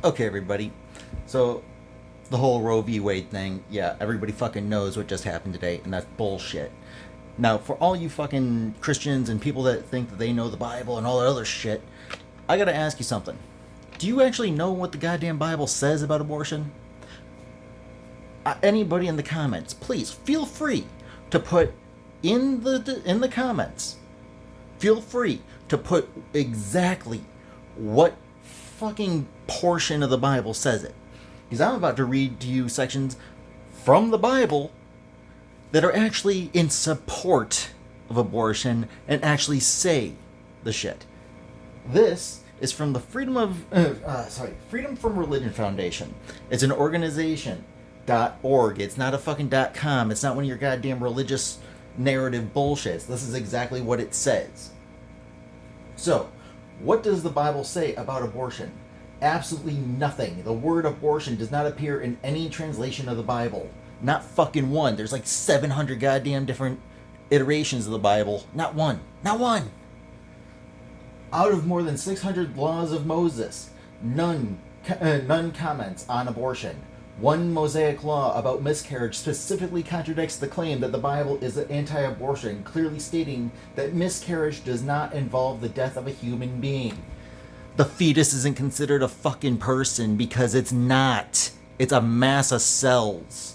Okay, everybody. So, the whole Roe v. Wade thing, yeah, everybody fucking knows what just happened today, and that's bullshit. Now, for all you fucking Christians and people that think that they know the Bible and all that other shit, I gotta ask you something. Do you actually know what the goddamn Bible says about abortion? Anybody in the comments, please feel free to put in the comments. Feel free to put exactly what fucking portion of the Bible says it. Because I'm about to read to you sections from the Bible that are actually in support of abortion and actually say the shit. This is from the Freedom from Religion Foundation. It's an organization .org. It's not a fucking .com. It's not one of your goddamn religious narrative bullshits. This is exactly what it says. So, what does the Bible say about abortion? Absolutely nothing. The word abortion does not appear in any translation of the Bible. Not fucking one. There's like 700 goddamn different iterations of the Bible. Not one. Not one. Out of more than 600 laws of Moses, none comments on abortion. One Mosaic law about miscarriage specifically contradicts the claim that the Bible is anti-abortion, clearly stating that miscarriage does not involve the death of a human being. The fetus isn't considered a fucking person because it's not. It's a mass of cells.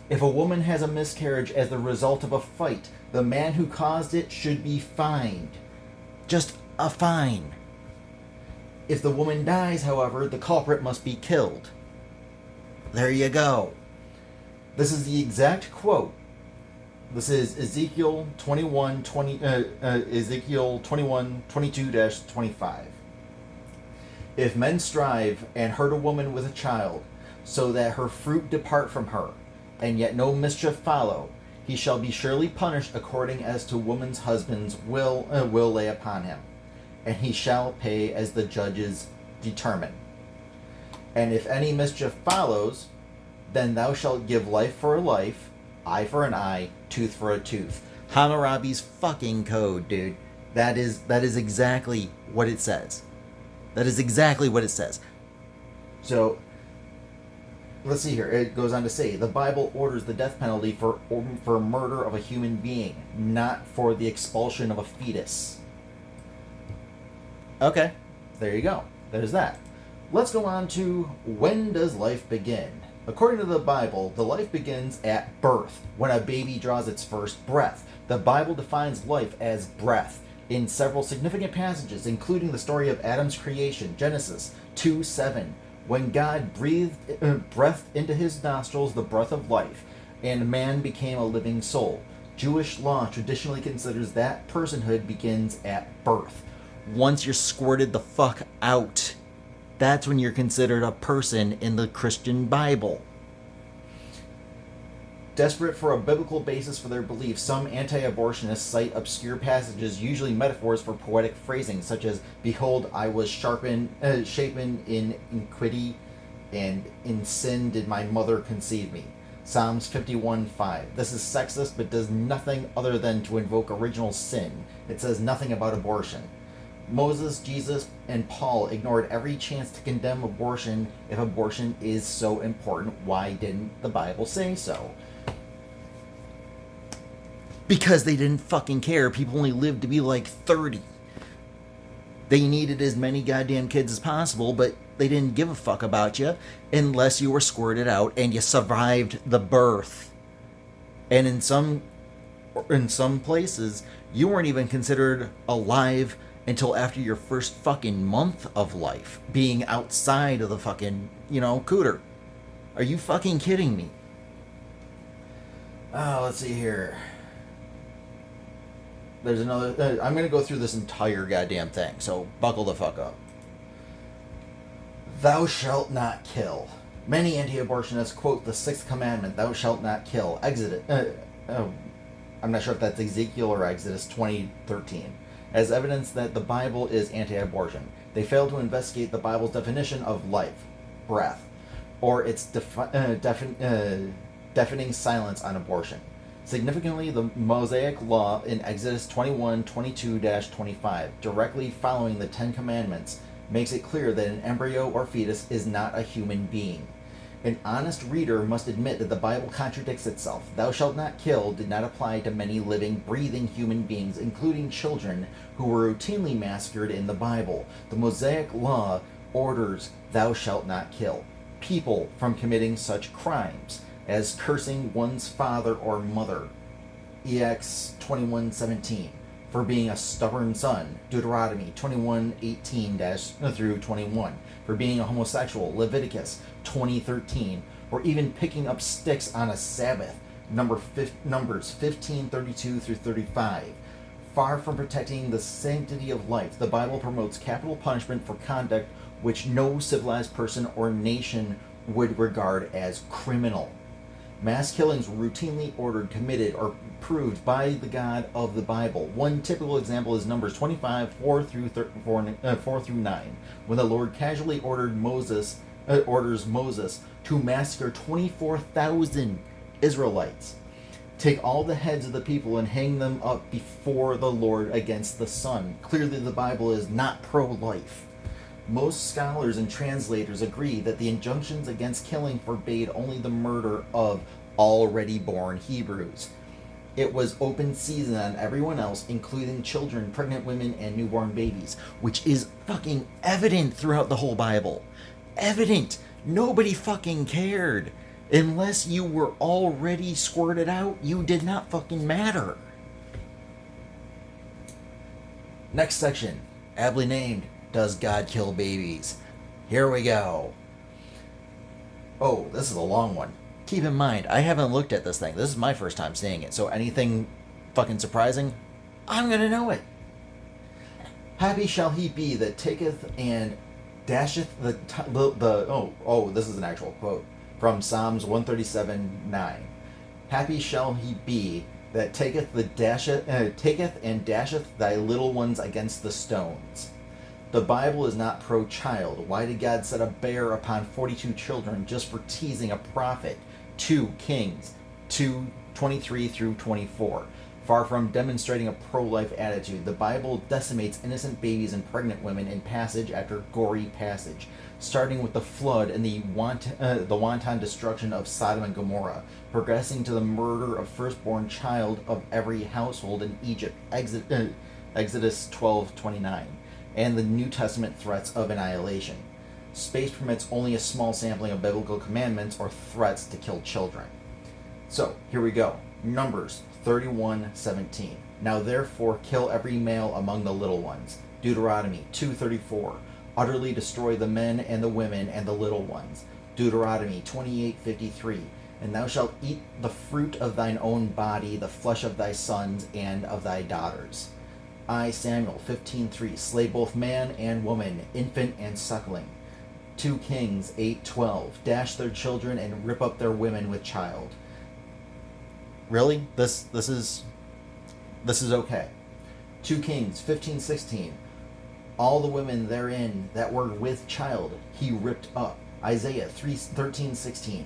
If a woman has a miscarriage as the result of a fight, the man who caused it should be fined. Just a fine. If the woman dies, however, the culprit must be killed. There you go. This is the exact quote. This is Ezekiel 21, 22-25. If men strive and hurt a woman with a child, so that her fruit depart from her, and yet no mischief follow, he shall be surely punished according as to woman's husband's will lay upon him, and he shall pay as the judges determine. And if any mischief follows, then thou shalt give life for a life, eye for an eye, tooth for a tooth. Hammurabi's fucking code, dude. That is exactly what it says. That is exactly what it says. So, let's see here. It goes on to say, the Bible orders the death penalty for murder of a human being, not for the expulsion of a fetus. Okay, there you go. There's that. Let's go on to, when does life begin? According to the Bible, the life begins at birth, when a baby draws its first breath. The Bible defines life as breath in several significant passages, including the story of Adam's creation, Genesis 2:7, when God breathed into his nostrils the breath of life, and man became a living soul. Jewish law traditionally considers that personhood begins at birth. Once you're squirted the fuck out, that's when you're considered a person in the Christian Bible. Desperate for a biblical basis for their beliefs, some anti-abortionists cite obscure passages, usually metaphors for poetic phrasing, such as, behold, I was shapen in iniquity, and in sin did my mother conceive me. Psalms 51:5. This is sexist, but does nothing other than to invoke original sin. It says nothing about abortion. Moses, Jesus, and Paul ignored every chance to condemn abortion. If abortion is so important, why didn't the Bible say so? Because they didn't fucking care. People only lived to be like 30. They needed as many goddamn kids as possible, but they didn't give a fuck about you unless you were squirted out and you survived the birth. And in some places, you weren't even considered alive until after your first fucking month of life, being outside of the fucking, cooter. Are you fucking kidding me? Let's see here. There's another, I'm gonna go through this entire goddamn thing, so buckle the fuck up. Thou shalt not kill. Many anti-abortionists quote the 6th commandment, thou shalt not kill. I'm not sure if that's Ezekiel or Exodus 20:13. As evidence that the Bible is anti-abortion. They fail to investigate the Bible's definition of life, breath, or its deafening silence on abortion. Significantly, the Mosaic law in Exodus 21:22-25, directly following the 10 Commandments, makes it clear that an embryo or fetus is not a human being. An honest reader must admit that the Bible contradicts itself. Thou shalt not kill did not apply to many living, breathing human beings, including children, who were routinely massacred in the Bible. The Mosaic Law orders thou shalt not kill people from committing such crimes as cursing one's father or mother, EX 21:17, for being a stubborn son, Deuteronomy 21:18-21, for being a homosexual, Leviticus 20:13, or even picking up sticks on a Sabbath, Numbers 15:32-35. Far from protecting the sanctity of life, the Bible promotes capital punishment for conduct which no civilized person or nation would regard as criminal. Mass killings were routinely ordered, committed, or proved by the God of the Bible. One typical example is Numbers 25, 4 through 9, when the Lord casually orders Moses to massacre 24,000 Israelites. Take all the heads of the people and hang them up before the Lord against the sun. Clearly the Bible is not pro-life. Most scholars and translators agree that the injunctions against killing forbade only the murder of already born Hebrews. It was open season on everyone else, including children, pregnant women, and newborn babies, which is fucking evident throughout the whole Bible. Evident. Nobody fucking cared. Unless you were already squirted out, you did not fucking matter. Next section, aptly named, Does God Kill Babies? Here we go. Oh, this is a long one. Keep in mind, I haven't looked at this thing. This is my first time seeing it, so anything fucking surprising, I'm gonna know it. Happy shall he be that taketh and dasheth this is an actual quote from Psalms 137:9. Happy shall he be that taketh and dasheth thy little ones against the stones. The Bible is not pro-child. Why did God set a bear upon 42 children just for teasing a prophet? 2 Kings 2:23-24. Far from demonstrating a pro-life attitude, the Bible decimates innocent babies and pregnant women in passage after gory passage, starting with the flood and the wanton destruction of Sodom and Gomorrah, progressing to the murder of firstborn child of every household in Egypt, Exodus 12:29, and the New Testament threats of annihilation. Space permits only a small sampling of biblical commandments or threats to kill children. So, here we go. Numbers 31:17. Now therefore kill every male among the little ones. Deuteronomy 2:34. Utterly destroy the men and the women and the little ones. Deuteronomy 28:53. And thou shalt eat the fruit of thine own body, the flesh of thy sons and of thy daughters. I Samuel 15:3. Slay both man and woman, infant and suckling. 2 Kings 8:12. Dash their children and rip up their women with child. Really? This is okay. 2 Kings 15:16. All the women therein that were with child he ripped up. Isaiah 13:16.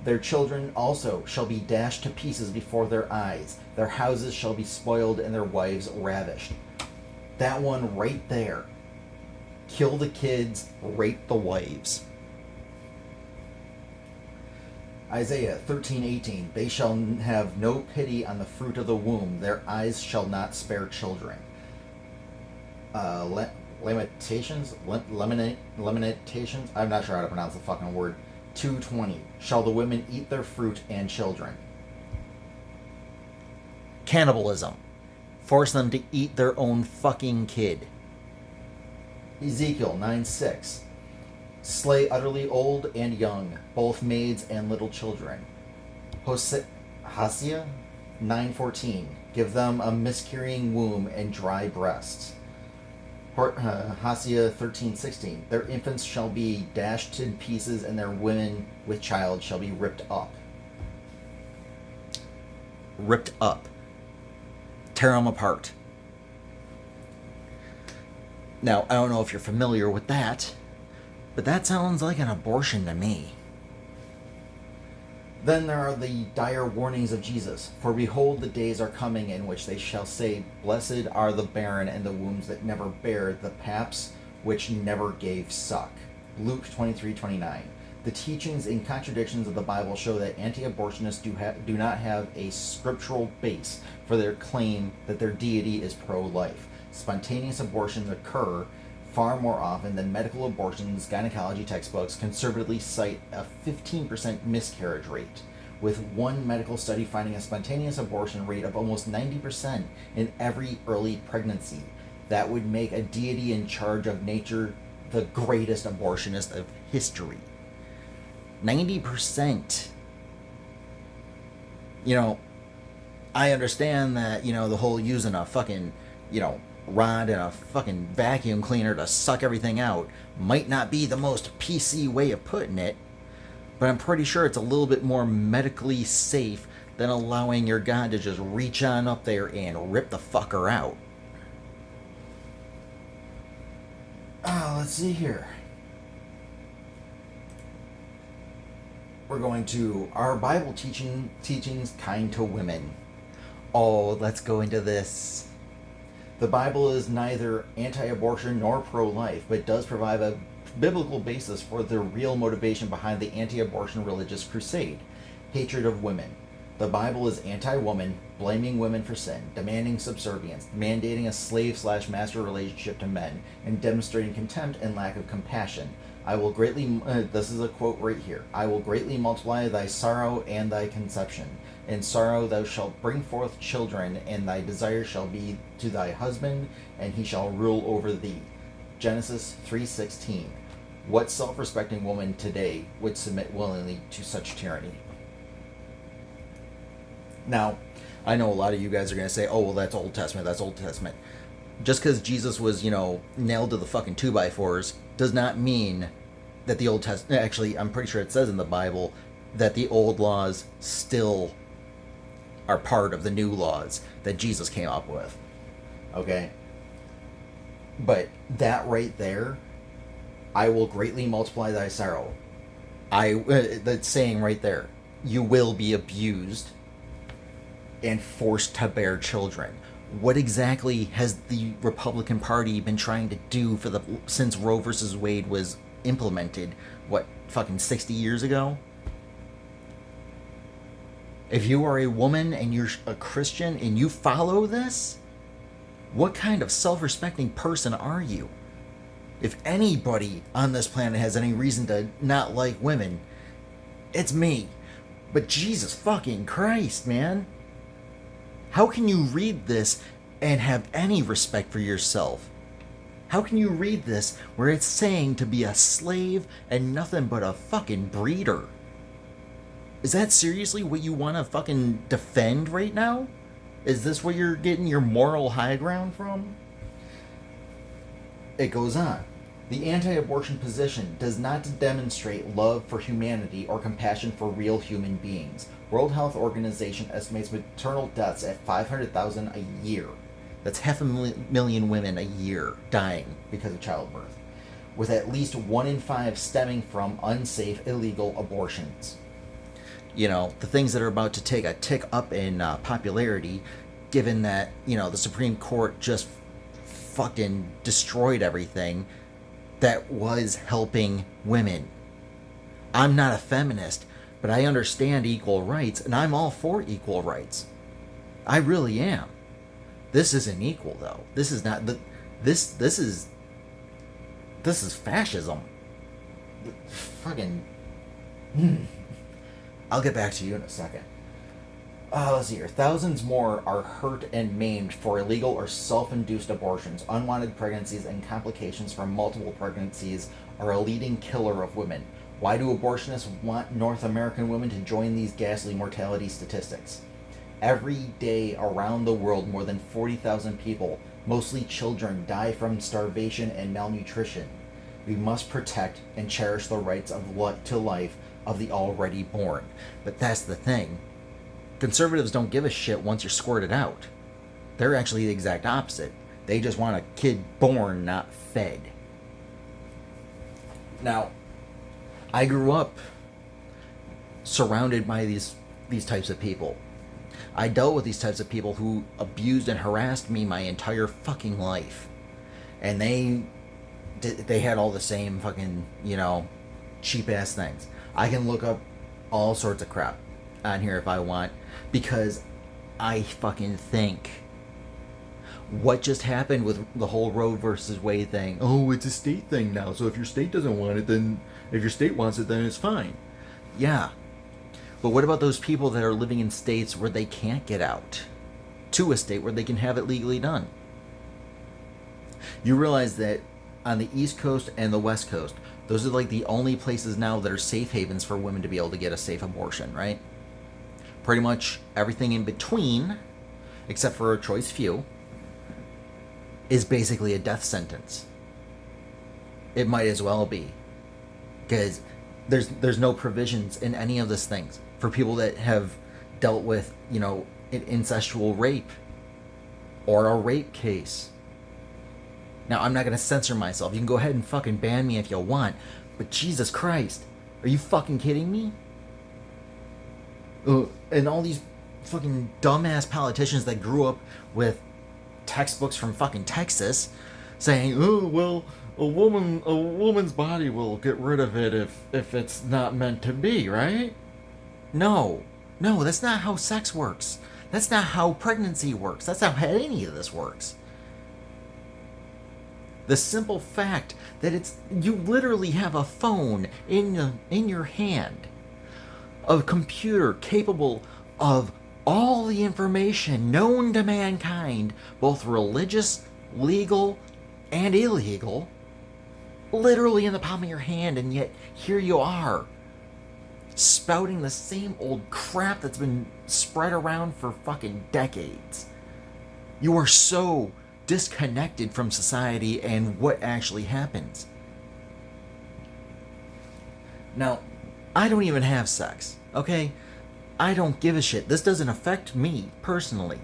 Their children also shall be dashed to pieces before their eyes. Their houses shall be spoiled and their wives ravished. That one right there. Kill the kids, rape the wives. Isaiah 13:18. They shall have no pity on the fruit of the womb. Their eyes shall not spare children. Lamentations? I'm not sure how to pronounce the fucking word. 2:20. Shall the women eat their fruit and children? Cannibalism. Force them to eat their own fucking kid. Ezekiel 9:6. Slay utterly old and young, both maids and little children. Hosea 9:14. Give them a miscarrying womb and dry breasts. Hosea 13:16. Their infants shall be dashed to pieces, and their women with child shall be ripped up. Ripped up. Tear them apart. Now, I don't know if you're familiar with that, but that sounds like an abortion to me. Then there are the dire warnings of Jesus. For behold, the days are coming in which they shall say, Blessed are the barren and the wombs that never bare, the paps which never gave suck. Luke 23:29. The teachings and contradictions of the Bible show that anti-abortionists do not have a scriptural base for their claim that their deity is pro-life. Spontaneous abortions occur far more often than medical abortions. Gynecology textbooks conservatively cite a 15% miscarriage rate, with one medical study finding a spontaneous abortion rate of almost 90% in every early pregnancy. That would make a deity in charge of nature the greatest abortionist of history. 90%. I understand that, the whole using a fucking, rod and a fucking vacuum cleaner to suck everything out might not be the most PC way of putting it, but I'm pretty sure it's a little bit more medically safe than allowing your God to just reach on up there and rip the fucker out. Let's see here. We're going to our Bible teachings kind to women. Oh, let's go into this. The Bible is neither anti-abortion nor pro-life, but does provide a biblical basis for the real motivation behind the anti-abortion religious crusade: hatred of women. The Bible is anti-woman, blaming women for sin, demanding subservience, mandating a slave/master relationship to men, and demonstrating contempt and lack of compassion. I will greatly, this is a quote right here, I will greatly multiply thy sorrow and thy conception. In sorrow thou shalt bring forth children, and thy desire shall be to thy husband, and he shall rule over thee. Genesis 3:16. What self-respecting woman today would submit willingly to such tyranny? Now, I know a lot of you guys are going to say, oh, well, that's Old Testament. Just because Jesus was, nailed to the fucking 2x4s does not mean that the Old Testament... Actually, I'm pretty sure it says in the Bible that the old laws still are part of the new laws that Jesus came up with. Okay? But that right there, I will greatly multiply thy sorrow. That's saying right there, you will be abused and forced to bear children. What exactly has the Republican Party been trying to do since Roe versus Wade was implemented, fucking 60 years ago? If you are a woman and you're a Christian and you follow this, what kind of self-respecting person are you? If anybody on this planet has any reason to not like women, it's me. But Jesus fucking Christ, man. How can you read this and have any respect for yourself? How can you read this where it's saying to be a slave and nothing but a fucking breeder? Is that seriously what you want to fucking defend right now? Is this where you're getting your moral high ground from? It goes on. The anti-abortion position does not demonstrate love for humanity or compassion for real human beings. World Health Organization estimates maternal deaths at 500,000 a year. That's 500,000 women a year dying because of childbirth, with at least 1 in 5 stemming from unsafe, illegal abortions. The things that are about to take a tick up in popularity, given that, the Supreme Court just fucking destroyed everything that was helping women. I'm not a feminist, but I understand equal rights, and I'm all for equal rights. I really am. This isn't equal, though. This is not this is fascism. Fucking. I'll get back to you in a second. Let's see here. Thousands more are hurt and maimed for illegal or self-induced abortions. Unwanted pregnancies and complications from multiple pregnancies are a leading killer of women. Why do abortionists want North American women to join these ghastly mortality statistics? Every day around the world, more than 40,000 people, mostly children, die from starvation and malnutrition. We must protect and cherish the rights to life of the already born. But that's the thing. Conservatives don't give a shit once you're squirted out. They're actually the exact opposite. They just want a kid born, not fed. Now, I grew up surrounded by these types of people. I dealt with these types of people who abused and harassed me my entire fucking life. And they they had all the same fucking, cheap ass things. I can look up all sorts of crap on here if I want, because I fucking think what just happened with the whole Roe versus Wade thing. Oh, it's a state thing now, so if your state doesn't want it, then if your state wants it, then it's fine. Yeah, but what about those people that are living in states where they can't get out to a state where they can have it legally done? You realize that on the East Coast and the West Coast, those are like the only places now that are safe havens for women to be able to get a safe abortion, right? Pretty much everything in between, except for a choice few, is basically a death sentence. It might as well be, because there's no provisions in any of these things for people that have dealt with, an incestual rape or a rape case. Now, I'm not going to censor myself. You can go ahead and fucking ban me if you want, but Jesus Christ, are you fucking kidding me? And all these fucking dumbass politicians that grew up with textbooks from fucking Texas saying, oh, well, a woman's body will get rid of it if it's not meant to be, right? No, that's not how sex works. That's not how pregnancy works. That's not how any of this works. The simple fact that you literally have a phone in your hand, a computer capable of all the information known to mankind, both religious, legal, and illegal, literally in the palm of your hand, and yet here you are, spouting the same old crap that's been spread around for fucking decades. You are so disconnected from society and what actually happens. Now, I don't even have sex, okay? I don't give a shit. This doesn't affect me personally,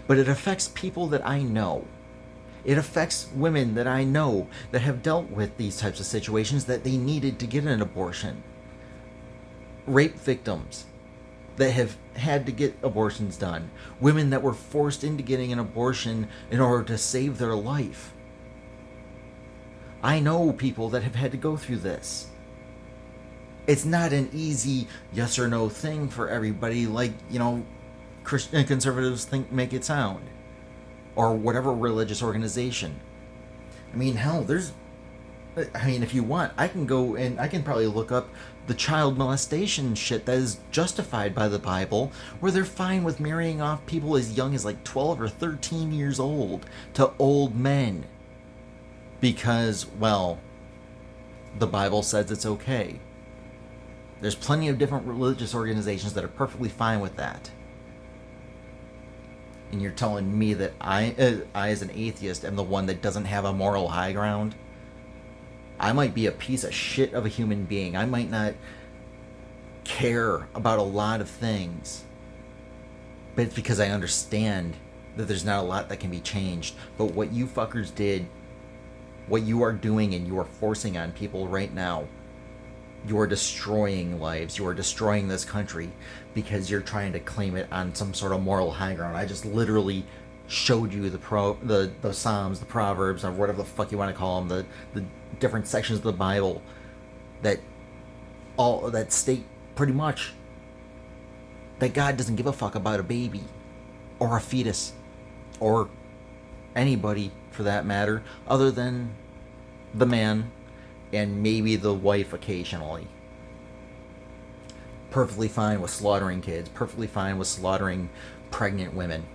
but it affects people that I know. It affects women that I know that have dealt with these types of situations that they needed to get an abortion. Rape victims that have had to get abortions done. Women that were forced into getting an abortion in order to save their life. I know people that have had to go through this. It's not an easy yes or no thing for everybody like, Christian conservatives make it sound. Or whatever religious organization. I mean, hell, if you want, I can go and I can probably look up the child molestation shit that is justified by the Bible, where they're fine with marrying off people as young as like 12 or 13 years old to old men. Because, well, the Bible says it's okay. There's plenty of different religious organizations that are perfectly fine with that. And you're telling me that I as an atheist, am the one that doesn't have a moral high ground? I might be a piece of shit of a human being. I might not care about a lot of things. But it's because I understand that there's not a lot that can be changed. But what you fuckers did, what you are doing and you are forcing on people right now, you are destroying lives. You are destroying this country because you're trying to claim it on some sort of moral high ground. I just literally showed you the Psalms, the Proverbs, or whatever the fuck you want to call them, the different sections of the Bible that state pretty much that God doesn't give a fuck about a baby or a fetus or anybody for that matter, other than the man and maybe the wife occasionally. Perfectly fine with slaughtering kids, perfectly fine with slaughtering pregnant women.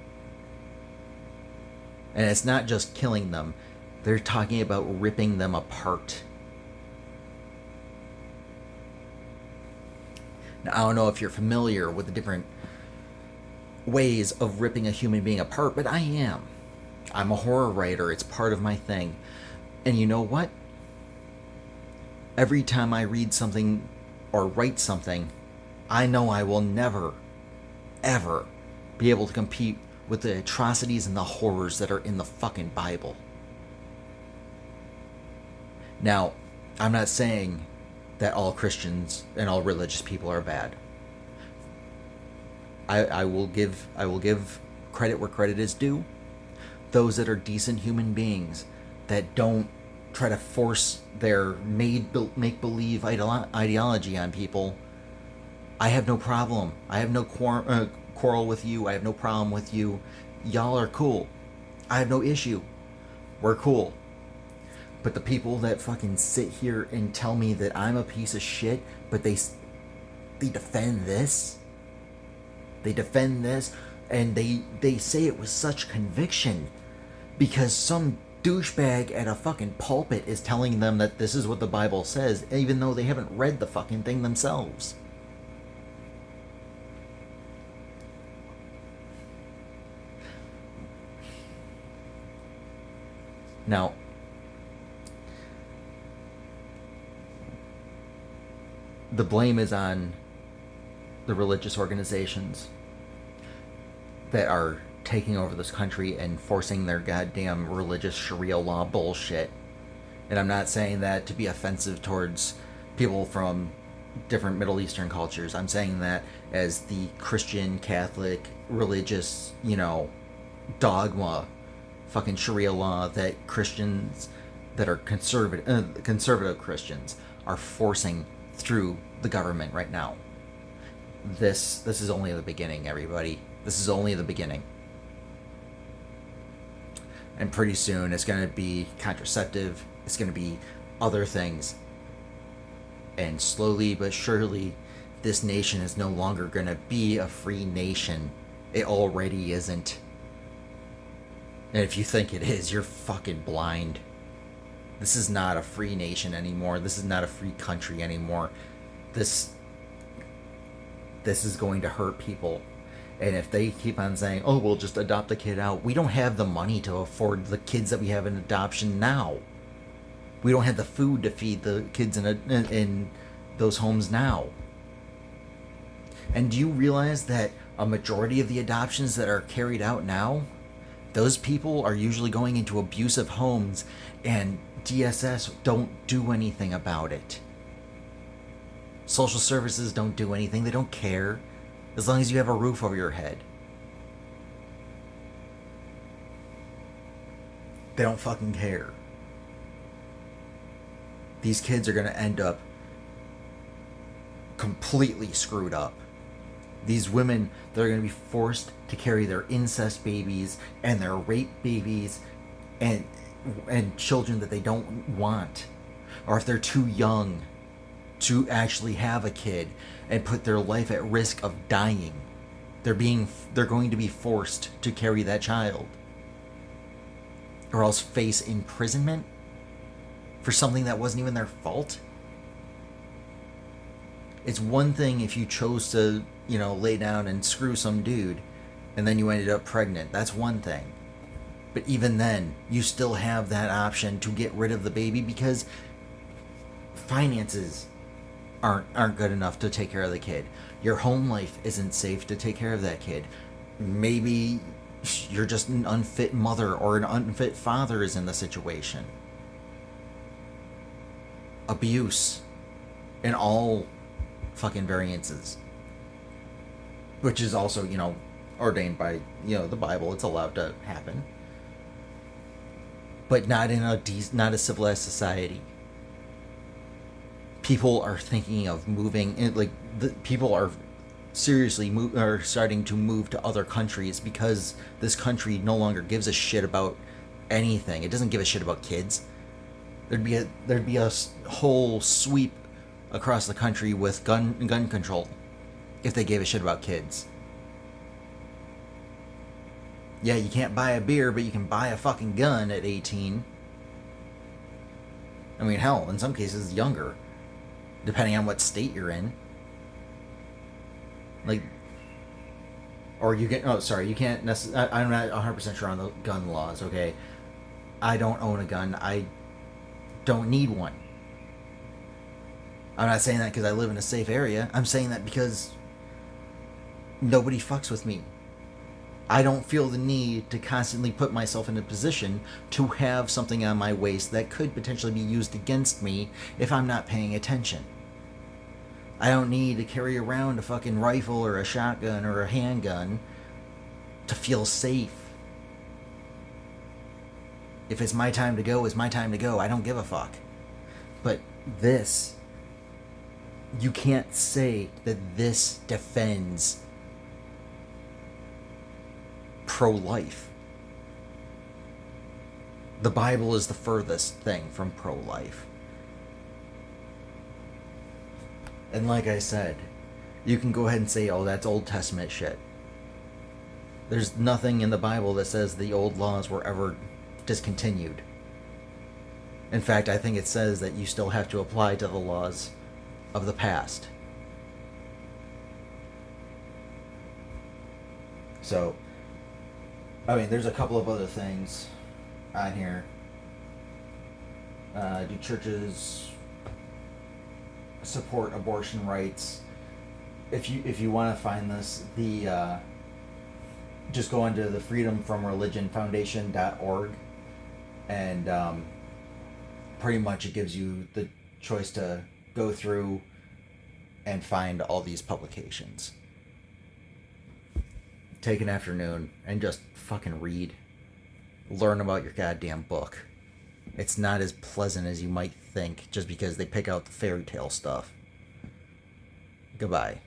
And it's not just killing them, they're talking about ripping them apart. Now, I don't know if you're familiar with the different ways of ripping a human being apart, but I am. I'm a horror writer, it's part of my thing. And you know what? Every time I read something or write something, I know I will never, ever be able to compete with the atrocities and the horrors that are in the fucking Bible. Now, I'm not saying that all Christians and all religious people are bad. I will give credit where credit is due. Those that are decent human beings that don't try to force their make-believe ideology on people, I have no problem. I have no quarrel with you. I have no problem with you. Y'all are cool. I have no issue. We're cool. But the people that fucking sit here and tell me that I'm a piece of shit, but they defend this. They defend this, and they say it with such conviction because some douchebag at a fucking pulpit is telling them that this is what the Bible says, even though they haven't read the fucking thing themselves. Now, the blame is on the religious organizations that are taking over this country and forcing their goddamn religious Sharia law bullshit. And I'm not saying that to be offensive towards people from different Middle Eastern cultures. I'm saying that as the Christian, Catholic, religious, dogma, fucking Sharia law that Christians that are conservative Christians are forcing through the government right now. This is only the beginning, everybody. This is only the beginning. And pretty soon it's going to be contraceptive. It's going to be other things. And slowly but surely, this nation is no longer going to be a free nation. It already isn't. And if you think it is, you're fucking blind. This is not a free nation anymore. This is not a free country anymore. This is going to hurt people. And if they keep on saying, oh, we'll just adopt a kid out, we don't have the money to afford the kids that we have in adoption now. We don't have the food to feed the kids in those homes now. And do you realize that a majority of the adoptions that are carried out now, those people are usually going into abusive homes, and DSS don't do anything about it. Social services don't do anything. They don't care. As long as you have a roof over your head. They don't fucking care. These kids are going to end up completely screwed up. These women, they're going to be forced to carry their incest babies and their rape babies and children that they don't want. Or if they're too young to actually have a kid and put their life at risk of dying, they're going to be forced to carry that child. Or else face imprisonment for something that wasn't even their fault. It's one thing if you chose to, lay down and screw some dude and then you ended up pregnant. That's one thing. But even then, you still have that option to get rid of the baby because finances aren't good enough to take care of the kid. Your home life isn't safe to take care of that kid. Maybe you're just an unfit mother or an unfit father is in the situation. Abuse in all fucking variances, which is also ordained by the Bible. It's allowed to happen, but not in a civilized society. People are thinking of moving. People are seriously are starting to move to other countries because this country no longer gives a shit about anything. It doesn't give a shit about kids. There'd be a whole sweep across the country with gun control if they gave a shit about kids. Yeah, you can't buy a beer, but you can buy a fucking gun at 18. I mean, hell, in some cases younger, depending on what state you're in. Or you can. Oh, sorry, you can't necessarily. I'm not 100% sure on the gun laws. Okay, I don't own a gun. I don't need one. I'm not saying that because I live in a safe area. I'm saying that because nobody fucks with me. I don't feel the need to constantly put myself in a position to have something on my waist that could potentially be used against me if I'm not paying attention. I don't need to carry around a fucking rifle or a shotgun or a handgun to feel safe. If it's my time to go, it's my time to go. I don't give a fuck. But this, you can't say that this defends pro-life. The Bible is the furthest thing from pro-life. And like I said, you can go ahead and say, oh, that's Old Testament shit. There's nothing in the Bible that says the old laws were ever discontinued. In fact, I think it says that you still have to apply to the laws of the past. So, I mean, there's a couple of other things on here. Do churches support abortion rights? If you want to find this, just go onto the freedomfromreligionfoundation.org, and pretty much it gives you the choice to go through and find all these publications. Take an afternoon and just fucking read. Learn about your goddamn book. It's not as pleasant as you might think just because they pick out the fairy tale stuff. Goodbye.